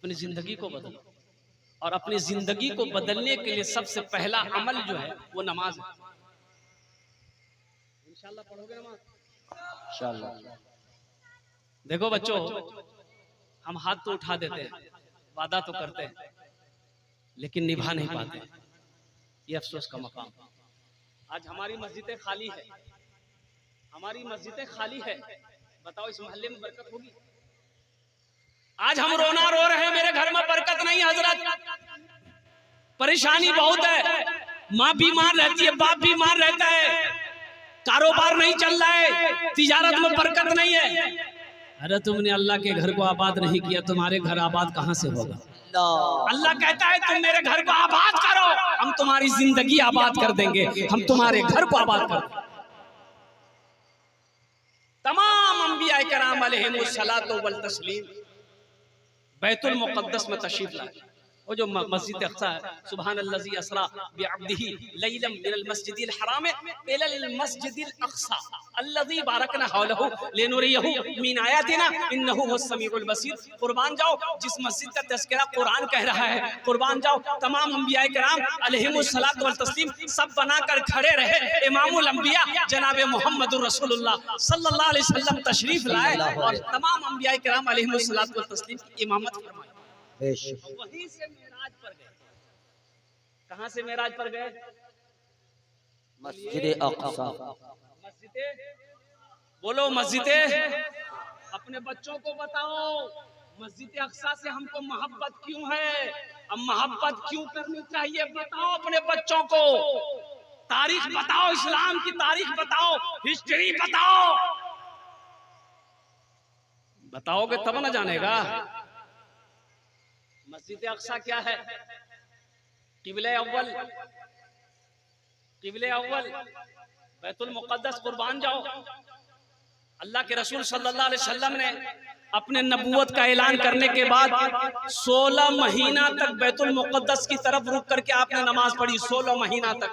अपनी जिंदगी को बदलो, और अपनी जिंदगी को बदलने के लिए सबसे पहला अमल जो है वो नमाज है। इंशाल्लाह पढ़ोगे नमाज? इंशाल्लाह। देखो बच्चों, हम हाथ तो उठा देते हैं, वादा तो करते हैं, लेकिन निभा नहीं पाते। ये अफसोस का मकाम। आज हमारी मस्जिदें खाली है, हमारी मस्जिदें खाली है। बताओ इस मोहल्ले में बरकत होगी? आज हम रोना रो रहे हैं, मेरे घर में बरकत नहीं हजरत, परेशानी बहुत है। माँ बीमार रहती है, बाप बीमार रहता है, कारोबार नहीं चल रहा है, तिजारत में बरकत नहीं है। अरे तुमने अल्लाह के घर को आबाद नहीं किया, तुम्हारे घर आबाद कहां से होगा? अल्लाह कहता है तुम मेरे घर को आबाद करो, हम तुम्हारी जिंदगी आबाद कर देंगे, हम तुम्हारे घर को आबाद कर देंगे। तमाम अंबिया किराम अलैहिमुस्सलातु वल तस्लीम बैतुल मुक़द्दस में तशरीफ लाए। वो जो मस्जिद अक़सा है, सुब्हानल्लज़ी अस्रा बिअब्दिही लैलन मिनल मस्जिदिल हराम इलल मस्जिदिल अक़सा अल्लज़ी बारकना हौलहु लिनुरियहु मिन आयातिना इन्नहु हुवस समीउल बसीर। कुर्बान जाओ जिस मस्जिद का तज़किरा कुरान कह रहा है, कुर्बान जाओ तमाम अंबिया किराम अलैहिमुस्सलातु वल तस्लीम सब बनाकर खड़े रहे। इमामुल अंबिया जनाब मुहम्मदुर रसूलुल्लाह सल्लल्लाहु अलैहि वसल्लम तशरीफ लाए और तमाम अंबिया किराम अलैहिमुस्सलातु वल तस्लीम की इमामत फरमाई। वहीं से मेराज पर गए। कहां से मेराज पर गए? मस्जिद अक़सा। मस्जिदे बोलो, मस्जिदे। अपने बच्चों को बताओ मस्जिद अक़सा से हमको मोहब्बत क्यों है, अब मोहब्बत क्यों करनी चाहिए, बताओ अपने बच्चों को। तारीख बताओ, इस्लाम की तारीख बताओ, हिस्ट्री बताओ। बताओगे तब ना जानेगा। मस्जिद अक़सा क्या है? क़िबले अव्वल, क़िबले अव्वल बैतुल मुक़द्दस। कुर्बान जाओ, अल्लाह के रसूल सल्लल्लाहु अलैहि वसल्लम ने अपने नबूवत का ऐलान करने के बाद 16 महीना तक बैतुल मुक़द्दस की तरफ रुक करके आपने नमाज पढ़ी। 16 महीना तक।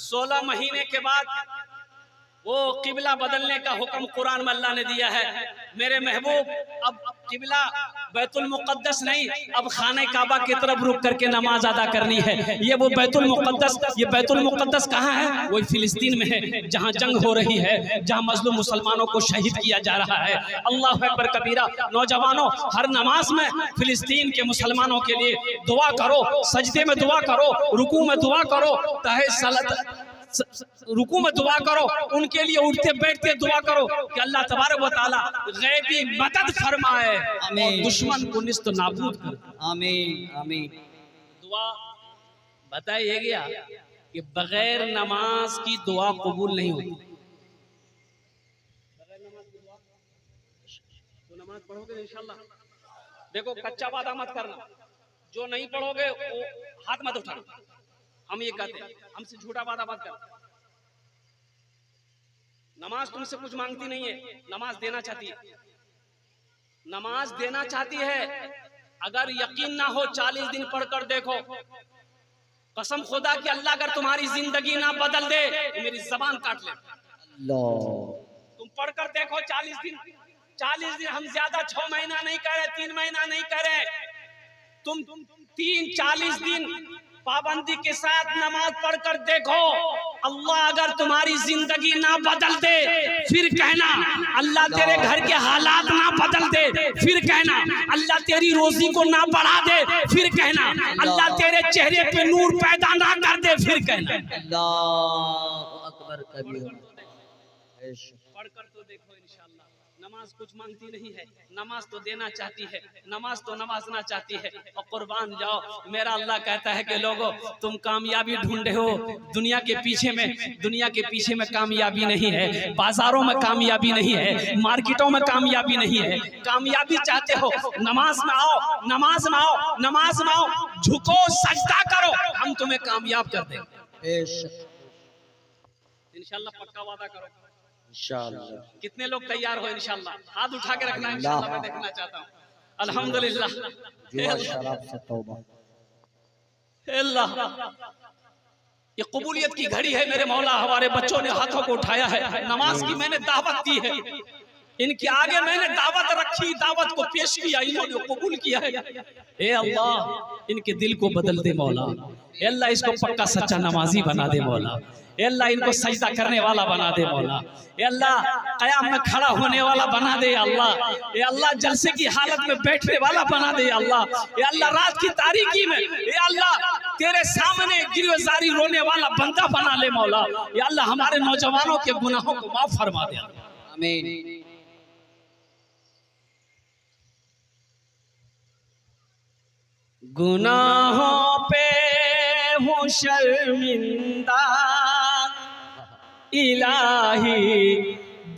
16 महीने के बाद वो क़िबला बदलने का हुक्म कुरान में अल्लाह ने दिया है। मेरे महबूब, अब क़िबला बैतुल मुक़द्दस नहीं, अब खाने काबा की तरफ रुक करके नमाज अदा करनी है। ये वो बैतुल मुक़द्दस, ये बैतुल मुक़द्दस कहाँ है? वो फिलिस्तीन में है, जहाँ जंग हो रही है, जहाँ मजलूम मुसलमानों को शहीद किया जा रहा है। अल्लाह अकबर कबीरा। नौजवानों, हर नमाज में फिलिस्तीन के मुसलमानों के लिए दुआ करो, सजदे में दुआ करो, रुकू में दुआ करो, रुकू में दुआ करो, उनके लिए उठते बैठते दुआ करो कि अल्लाह तबारक व तआला गैबी मदद फरमाए और दुश्मन को निस्त नाबूद करे। आमीन आमीन। दुआ बताया गया कि बगैर नमाज की दुआ कबूल नहीं होती। बगैर नमाज की दुआ तो नमाज पढ़ोगे इंशाल्लाह। देखो, कच्चा वादा मत करना, जो नहीं पढ़ोगे वो हाथ मत उठाना। हम ये कहते हैं, हमसे झूठा वादा मत कर। नमाज तुमसे कुछ मांगती नहीं है, नमाज देना चाहती है, नमाज देना चाहती है। अगर यकीन ना हो 40 दिन पढ़कर देखो, कसम खुदा कि अल्लाह अगर तुम्हारी जिंदगी ना बदल दे तो मेरी जबान काट ले। तुम पढ़कर देखो 40 दिन। 40 दिन हम ज्यादा 6 महीना नहीं कह रहे, 3 महीना नहीं कह रहे, तुम 40 दिन पाबंदी के साथ नमाज पढ़कर देखो। अल्लाह अगर तुम्हारी जिंदगी ना बदल दे फिर कहना, अल्लाह तेरे घर के हालात ना बदल दे फिर कहना, अल्लाह तेरी रोजी को ना बढ़ा दे फिर कहना, अल्लाह तेरे चेहरे पे नूर पैदा ना कर दे फिर कहना। अल्लाह अकबर कबीर। पढ़कर तो देखो इंशाल्लाह। नमाज कुछ मांगती नहीं है, नमाज तो देना चाहती है, नमाज तो नवाजना चाहती है। और कुर्बान जाओ, मेरा अल्लाह कहता है कि लोगों तुम कामयाबी ढूंढे हो, दुनिया के पीछे में कामयाबी नहीं है, बाजारों में कामयाबी नहीं है, मार्केटों में कामयाबी नहीं है। कामयाबी चाहते हो, नमाज में आओ, नमाज में आओ, नमाज में आओ, झुको, सजदा करो, हम तुम्हें कामयाब कर देंगे इंशाल्लाह। पक्का वादा करो इंशाल्लाह। कितने लोग तैयार हो इंशाल्लाह? हाथ उठा के रखना इंशाल्लाह, मैं देखना चाहता हूँ। अल्हम्दुलिल्लाह। अल्लाह, ये कबूलियत की घड़ी है मेरे मौला। हमारे बच्चों ने हाथों को उठाया है, नमाज की मैंने दावत दी है। इनके आगे मैंने दावत रखी, दावत को पेश किया, इन्होंने कबूल किया है। ए अल्लाह इनके दिल को बदल दे मौला। ए अल्लाह इसको पक्का सच्चा नमाजी बना दे मौला। ए अल्लाह इनको सजदा करने वाला बना दे मौला। ए अल्लाह क़याम में खड़ा होने वाला बना दे अल्लाह। ए अल्लाह जलसे की हालत में बैठने वाला बना दे अल्लाह। ए अल्लाह रात की तारीकी में ए अल्लाह तेरे सामने गिरफ्तारी रोने वाला बंदा बना ले मौला। ए अल्लाह हमारे नौजवानों के गुनाहों को माफ फरमा दे। आमीन। गुनाहों पे हूँ शर्मिंदा इलाही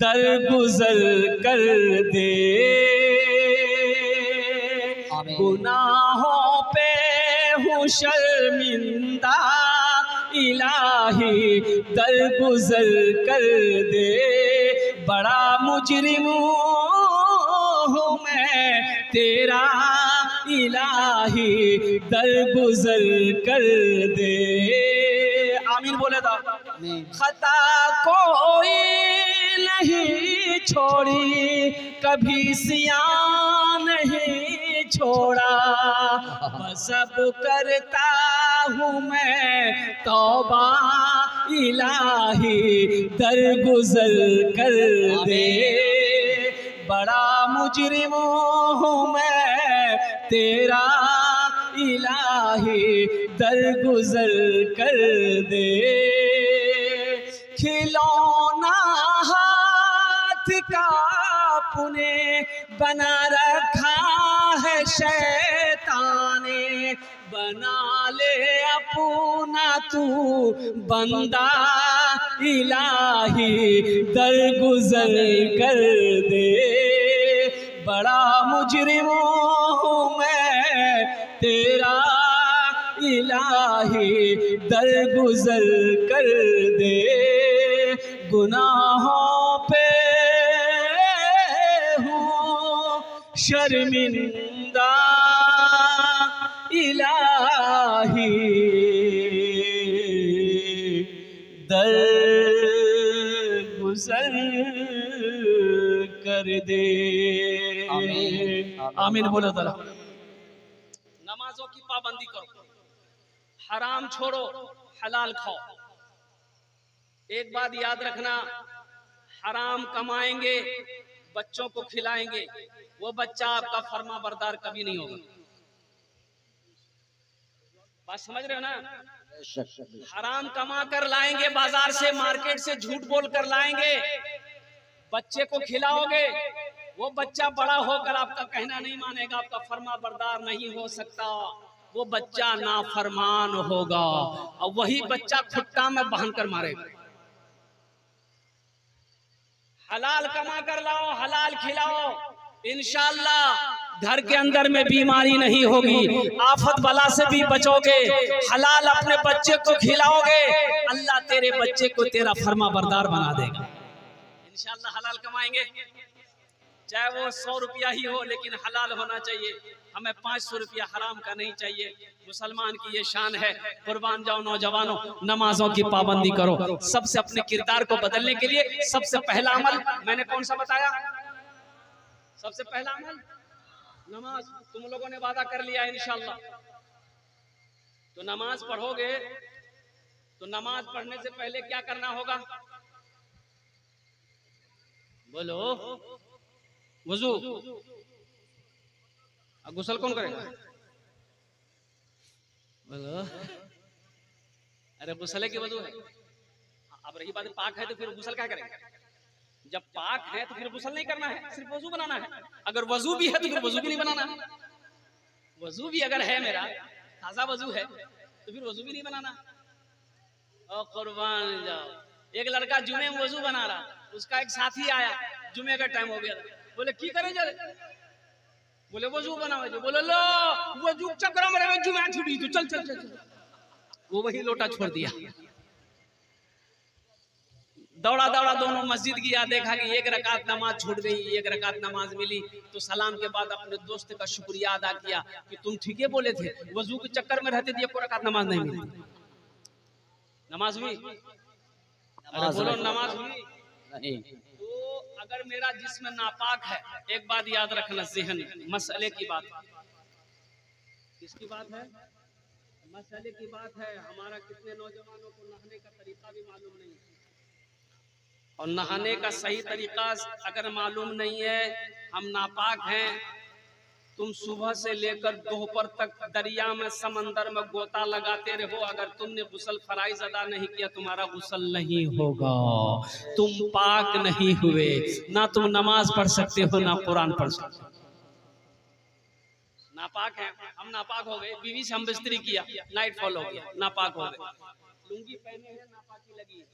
दरगुजर कर दे। गुनाहों पे हूँ शर्मिंदा इलाही दरगुजर कर दे। बड़ा मुजरिम हूँ मैं तेरा इलाही दरगुजर कर दे। आमीन बोले तो खता कोई नहीं छोड़ी, कभी सियान नहीं छोड़ा। सब करता हूँ मैं तौबा इलाही दरगुजर कर दे। बड़ा मुजरिम हूँ मैं तेरा इलाही दरगुजर कर दे। खिलौना हाथ का पुने बना रखा है शैतान ने। बना ले अपना तू बंदा इलाही दरगुजर कर दे। बड़ा मुजरिम हूँ मैं तेरा इलाही दरगुजर कर दे। गुनाहों पे हूँ शर्मिंदा इलाही दरगुजर कर दे। आमीन बोलो ताला। नमाजों की पाबंदी करो, हराम छोड़ो, हलाल खाओ। एक बात याद रखना, हराम कमाएंगे, बच्चों को खिलाएंगे, वो बच्चा आपका फर्मा बरदार कभी नहीं होगा। बात समझ रहे हो ना? हराम कमा कर लाएंगे, बाजार से मार्केट से झूठ बोल कर लाएंगे, बच्चे को खिलाओगे, वो बच्चा बड़ा होकर आपका कहना नहीं मानेगा, आपका फर्मा बरदार नहीं हो सकता। वो बच्चा नाफरमान होगा और वही बच्चा खुट्टा में बांध कर मारेगा। हलाल कमा कर लाओ, हलाल खिलाओ, इंशाअल्लाह घर के अंदर में बीमारी नहीं होगी, आफत बला से भी बचोगे। हलाल अपने बच्चे को खिलाओगे, अल्लाह तेरे बच्चे को तेरा फर्मा बरदार बना देगा। इंशाअल्लाह हलाल कमाएंगे, चाहे वो 100 रुपया ही हो, लेकिन हलाल होना चाहिए। हमें 500 रुपया हराम का नहीं चाहिए। मुसलमान की ये शान है। कुर्बान जाओ नौजवानों, नमाजों की पाबंदी करो। सबसे अपने किरदार को बदलने के लिए सबसे पहला अमल मैंने कौन सा बताया? सबसे पहला अमल नमाज। तुम लोगों ने वादा कर लिया इंशाअल्लाह, तो नमाज पढ़ोगे। तो नमाज पढ़ने से पहले क्या करना होगा? बोलो। वुजू। गुसल कौन करेगा? बोलो। अरे गुसले की वजू है। अब रही बात पाक है तो फिर गुसल क्या करेंगे? जब पाक है तो फिर गुसल नहीं करना है, सिर्फ वजू बनाना है। अगर वजू भी है तो फिर वजू भी नहीं बनाना है। वजू भी अगर है मेरा ताजा वजू है तो फिर वजू भी नहीं बनाना। और कुर्बान जाओ, एक लड़का जुमे में वजू बना रहा, उसका एक साथी आया, जुमे का टाइम हो गया, बोले की करे जरे? बोले वजू बनाओ। बोले लो वजू चक्र में रहे जुमे छुड़ी तो चल चल चल। वो वही लोटा छोड़ दिया, दौड़ा दौड़ा दोनों मस्जिद गया, देखा कि एक रकात नमाज छूट गई, एक रकात नमाज मिली। तो सलाम के बाद अपने दोस्त का शुक्रिया अदा किया कि तुम ठीक है बोले थे, वजू के चक्कर में रहते थे, एक रकात नमाज नहीं मिली। नमाज हुई? अरे बोलो नमाज हुई? नहीं। तो अगर मेरा जिस्म नापाक है, एक बात याद रखना ज़हन में, मसले की बात, किसकी बात है? मसले की बात है। हमारा कितने नौजवानों को नहाने का तरीका भी मालूम नहीं है, और नहाने का सही तरीका अगर मालूम नहीं है, हम नापाक हैं, तुम सुबह से लेकर दोपहर तक दरिया में समंदर में गोता लगाते रहो, अगर तुमने गुस्ल फराइज अदा नहीं किया तुम्हारा गुस्ल नहीं होगा, तुम पाक नहीं हुए, ना तुम नमाज पढ़ सकते हो ना कुरान पढ़ सकते हो। नापाक है, हम नापाक हो गए, बीवी से हम बिस्तरी किया, नाइट फॉल हो गया, नापाक हो गए, लुंगी पहने हैं, नापाकी लगी।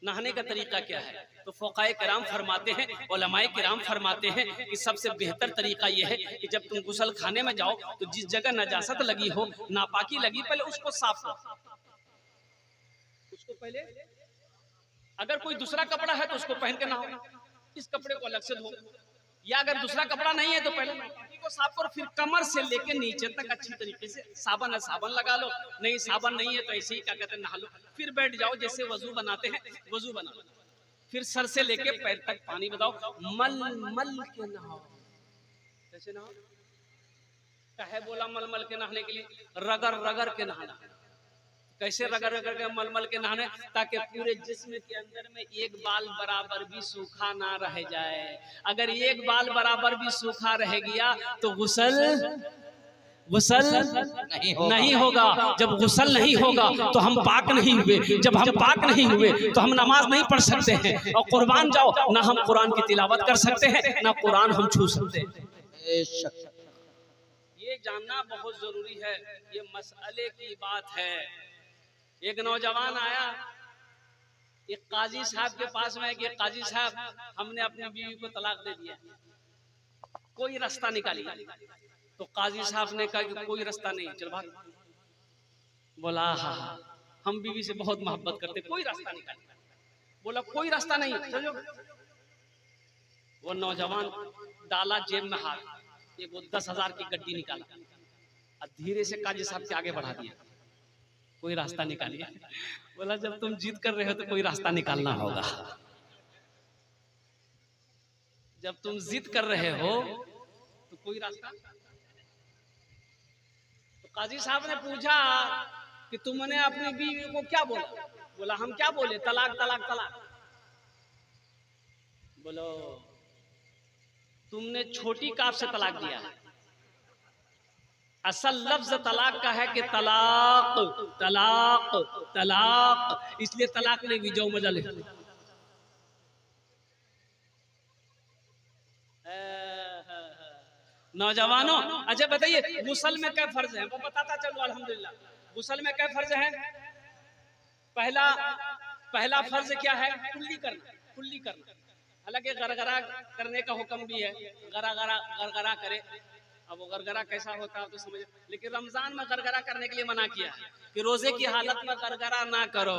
नहाने का तरीका क्या है? तो फ़ुक़हाए किराम फरमाते हैं, उलमाए किराम फरमाते हैं कि सबसे बेहतर तरीका यह है कि जब तुम गुस्ल खाने में जाओ तो जिस जगह नजासत लगी हो, नापाकी लगी, पहले उसको साफ करो। उसको पहले, अगर कोई दूसरा कपड़ा है तो उसको पहन के नहाओ, इस कपड़े को अलग से धो, या अगर दूसरा कपड़ा नहीं है तो पहले नापाकी को साफ करो, फिर कमर से लेके नीचे तक अच्छी तरीके से, साबन है साबन लगा लो, नहीं साबन नहीं है तो ऐसे ही क्या कहते हैं नहा लो, फिर बैठ जाओ जैसे वजू बनाते हैं वजू बना लो, फिर सर से लेके पैर तक पानी बताओ, मल मल के नहाओ। कैसे नहाओ? कहे बोला मल मल के नहाने के लिए? रगड़ रगड़ के नहाना। कैसे रगड़ रगड़ के मल मल के नहाने? ताकि पूरे जिस्म के अंदर में एक बाल बराबर भी सूखा ना रह जाए। अगर एक बाल बराबर भी सूखा रह गया तो गुस्ल नहीं होगा। जब गुस्ल नहीं होगा तो हम पाक नहीं हुए, जब हम पाक नहीं हुए तो हम नमाज नहीं पढ़ सकते हैं, और कुर्बान जाओ ना हम कुरान की तिलावत कर सकते हैं ना कुरान हम छू सकते हैं। ये जानना बहुत जरूरी है, ये मसले की बात है। एक नौजवान आया एक काजी साहब के पास में कि काजी साहब हमने अपनी बीवी को तलाक दे दिया, कोई रास्ता निकालिए। तो काजी साहब ने कहा कि कोई रास्ता नहीं, चल भाग। बोला हाँ हम बीवी से बहुत मोहब्बत करते, कोई रास्ता निकालिए। बोला कोई रास्ता नहीं, चलो। वो नौजवान डाला जेब में हाथ, एक 10,000 की गड्डी निकाला और धीरे से काजी साहब के आगे बढ़ा दिया, कोई रास्ता निकालिए। बोला जब तुम जिद कर रहे हो तो कोई रास्ता निकालना होगा, जब तुम जिद कर रहे हो तो कोई रास्ता। तो काजी साहब ने पूछा कि तुमने अपनी बीवी को क्या बोला? बोला हम क्या बोले, तलाक तलाक तलाक। बोलो तुमने छोटी काफ से तलाक दिया है, असल लफ्ज तलाक का है कि तलाक तलाक तलाक, इसलिए तलाक ने भी जाओ मजा ले। नौजवानों अच्छा बताइए गुस्ल में क्या फर्ज है? वो बताता चलो अल्हम्दुलिल्लाह। गुस्ल में क्या फर्ज है? पहला फर्ज क्या है? कुल्ली करना, कुल्ली करना। हालांकि गरगरा करने का हुक्म भी है, गरगरा करे। अब वो गरगरा कैसा होता है तो समझ, लेकिन रमजान में गरगरा करने के लिए मना किया है कि रोजे की हालत में गरगरा ना करो,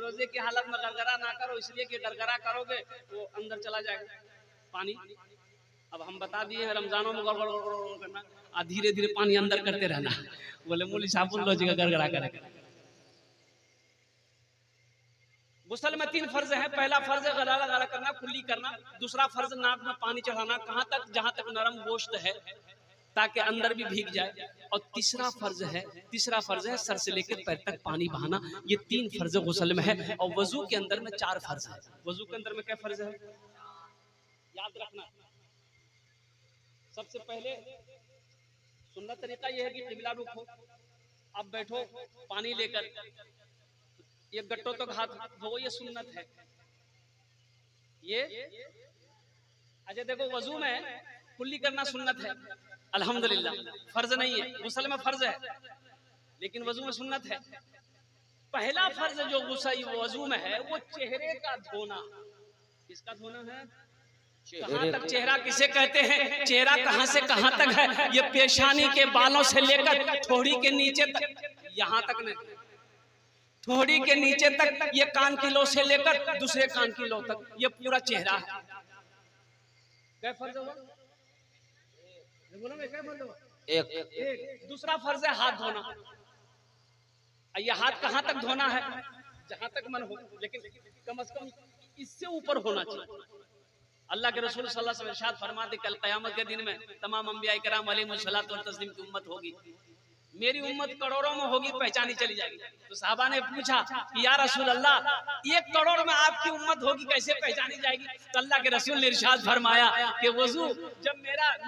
रोजे की हालत में गरगरा ना करो, इसलिए कि गरगरा करोगे वो अंदर चला जाएगा पानी। अब हम बता दिए हैं रमजानों में गड़गड़ करना और धीरे धीरे पानी अंदर करते रहना। बोले मौलवी साहब लो जी गरगरा करेगा। गुस्ल में 3 फर्ज है। पहला फर्ज है गरगरा करना, कुल्ली करना। दूसरा फर्ज नाक में पानी चढ़ाना, कहाँ तक? जहां तक नरम गोश्त है, ताकि अंदर भी भीग जाए। और तीसरा फर्ज है सर से लेकर पैर तक पानी बहाना। ये 3 फर्ज गुस्ल में है। और वजू के अंदर में 4 फर्ज है। वजू के अंदर में क्या फर्ज है याद रखना। सबसे पहले सुन्नत तरीका यह है कि किबला रुख हो, अब बैठो पानी लेकर ये गट्टों तक हाथ धो, ये सुन्नत है। ये अच्छा देखो वजू में कुल्ली करना सुन्नत है अल्हम्दुलिल्लाह, फर्ज नहीं है। गुस्ल में फर्ज है लेकिन वजू में सुन्नत है। पहला फर्ज जो वजू में है वो चेहरे का धोना। किसका धोना है? कहाँ तक चेहरा किसे कहते हैं? चेहरा कहाँ से कहाँ तक है? ये पेशानी के बालों से लेकर ठोड़ी के नीचे तक, यहाँ तक नहीं, ठोड़ी के नीचे तक, ये कान की लो से लेकर दूसरे कान की लो तक, ये पूरा चेहरा है। क्या फर्ज होगा? एक। दूसरा फर्ज है हाथ धोना। ये हाथ कहाँ तक धोना है? जहां तक मन हो, लेकिन कम से कम इससे ऊपर होना चाहिए। अल्लाह के रसूल सल्लल्लाहु अलैहि वसल्लम इरशाद फरमाते कल क़यामत के दिन में तमाम अंबिया किराम अलैहिमुस्सलातु व तस्लीम की उम्मत होगी, मेरी उम्मत करोड़ों में होगी, पहचानी चली जाएगी। तो साहबा ने पूछा कि या रसूल अल्लाह 1 करोड़ में आपकी उम्मत होगी, कैसे पहचानी जाएगी? तो अल्लाह के रसूल ने इरशाद फरमाया कि वजू जब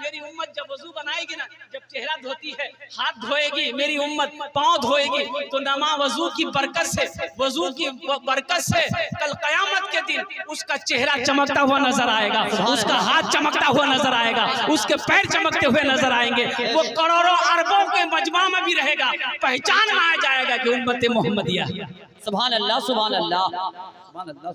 मेरी उम्मत जब वजू बनाएगी ना, जब चेहरा धोती है, हाथ धोएगी मेरी उम्मत, पांव धोएगी, तो नमा वजू की बरकत से, वजू की बरकत से कल कयामत के दिन उसका चेहरा चमकता हुआ नजर आएगा, उसका हाथ चमकता हुआ नजर आएगा, उसके पैर चमकते हुए नजर आएंगे। वो करोड़ों अरबों के मजमा में भी रहेगा, पहचान में आ जाएगा कि उम्मत मोहम्मदिया। सुभान अल्लाह, सुभान अल्लाह, सुभान अल्लाह।